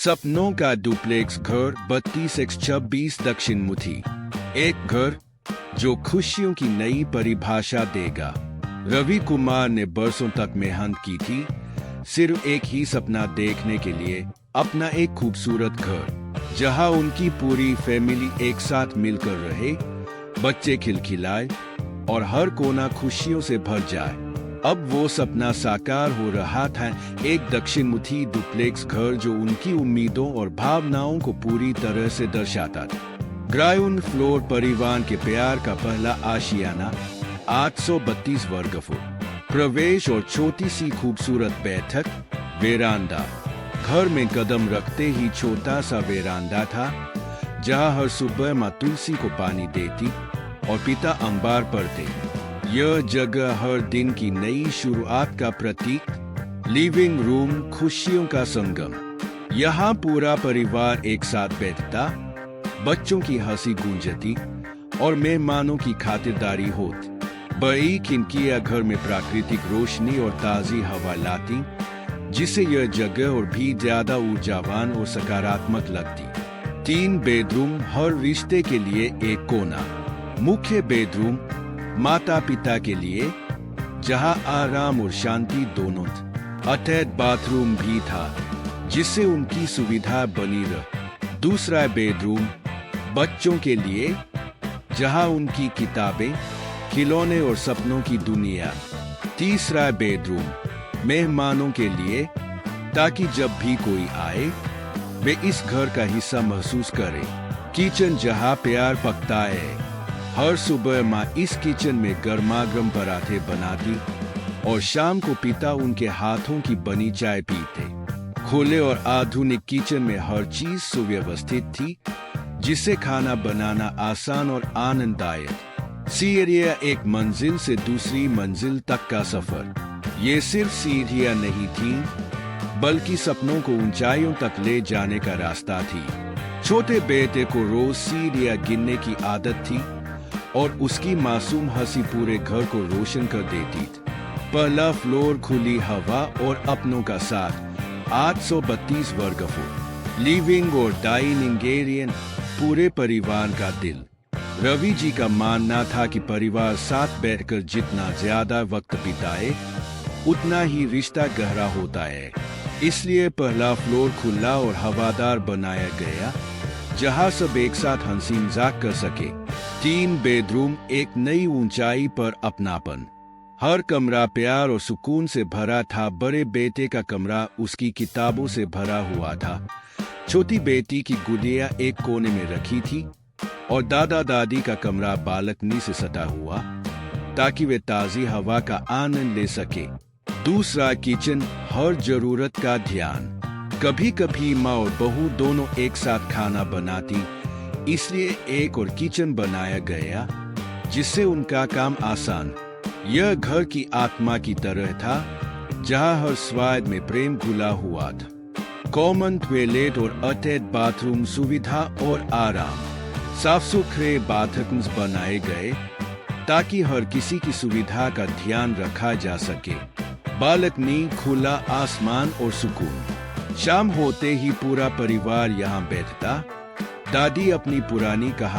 सपनों का डुप्लेक्स घर 32x26 दक्षिण मुथी। एक घर जो खुशियों की नई परिभाषा देगा। रवि कुमार ने बरसों तक मेहनत की थी सिर्फ एक ही सपना देखने के लिए, अपना एक खूबसूरत घर जहां उनकी पूरी फैमिली एक साथ मिलकर रहे, बच्चे खिलखिलाए और हर कोना खुशियों से भर जाए। अब वो सपना साकार हो रहा था, एक दक्षिण मुखी डुप्लेक्स घर जो उनकी उम्मीदों और भावनाओं को पूरी तरह से दर्शाता था। ग्राउंड फ्लोर परिवार के प्यार का पहला आशियाना, 832 वर्ग फुट प्रवेश और छोटी सी खूबसूरत बैठक वेरांडा। घर में कदम रखते ही छोटा सा वेरांडा था जहां हर सुबह माँ तुलसी को पानी देती और पिता अंबार पढ़ते। यह जगह हर दिन की नई शुरुआत का प्रतीक। लिविंग रूम खुशियों का संगम। यहाँ पूरा परिवार एक साथ बैठता, बच्चों की हंसी गूंजती और मेहमानों की खातिरदारी होती। बड़ी खिड़कियां घर में प्राकृतिक रोशनी और ताजी हवा लाती, जिससे यह जगह और भी ज्यादा ऊर्जावान और सकारात्मक लगती। 3 बेडरूम, हर रिश्ते के लिए एक कोना। मुख्य बेडरूम माता पिता के लिए, जहां आराम और शांति दोनों थे। अटैच बाथरूम भी था जिससे उनकी सुविधा बनी रहे। दूसरा बेडरूम बच्चों के लिए, जहां उनकी किताबें, खिलौने और सपनों की दुनिया। तीसरा बेडरूम मेहमानों के लिए, ताकि जब भी कोई आए वे इस घर का हिस्सा महसूस करें। किचन जहां प्यार पकता है। हर सुबह माँ इस किचन में गर्मा-गर्म पराठे बनाती और शाम को पिता उनके हाथों की बनी चाय पीते। खुले और आधुनिक किचन में हर चीज सुव्यवस्थित थी, जिससे खाना बनाना आसान और आनंददायक। सीढ़ियां एक मंजिल से दूसरी मंजिल तक का सफर। ये सिर्फ सीढ़ियां नहीं थीं, बल्कि सपनों को ऊंचाइयों तक ले जाने का रास्ता थी। छोटे बेटे को रोज सीढ़ियां गिनने की आदत थी और उसकी मासूम हंसी पूरे घर को रोशन कर देती थी। पहला फ्लोर खुली हवा और अपनों का साथ, 832 वर्ग फुट। लिविंग और डाइनिंग एरिया पूरे परिवार का दिल। रवि जी का मानना था कि परिवार साथ बैठकर जितना ज्यादा वक्त बिताए, उतना ही रिश्ता गहरा होता है। इसलिए पहला फ्लोर खुला और हवादार बनाया गया, जहां सब एक साथ हंसी मजाक कर सके। 3 बेडरूम, एक नई ऊंचाई पर अपनापन। हर कमरा प्यार और सुकून से भरा था। बड़े बेटे का कमरा उसकी किताबों से भरा हुआ था। छोटी बेटी की गुड़िया एक कोने में रखी थी और दादा दादी का कमरा बालकनी से सटा हुआ, ताकि वे ताजी हवा का आनंद ले सके। दूसरा किचन, हर जरूरत का ध्यान। कभी कभी माँ और बहू दोनों एक साथ खाना बनाती, इसलिए एक और किचन बनाया गया, जिससे उनका काम आसान। यह घर की आत्मा की तरह था, जहां हर स्वाद में प्रेम घुला हुआ था। कॉमन टॉयलेट और अटैच बाथरूम सुविधा और आराम। साफ सुथरे बाथरूम्स बनाए गए ताकि हर किसी की सुविधा का ध्यान रखा जा सके। बालकनी, खुला आसमान और सुकून। शाम होते ही पूरा परिवार यहाँ बैठता। दादी अपनी पुरानी कहानी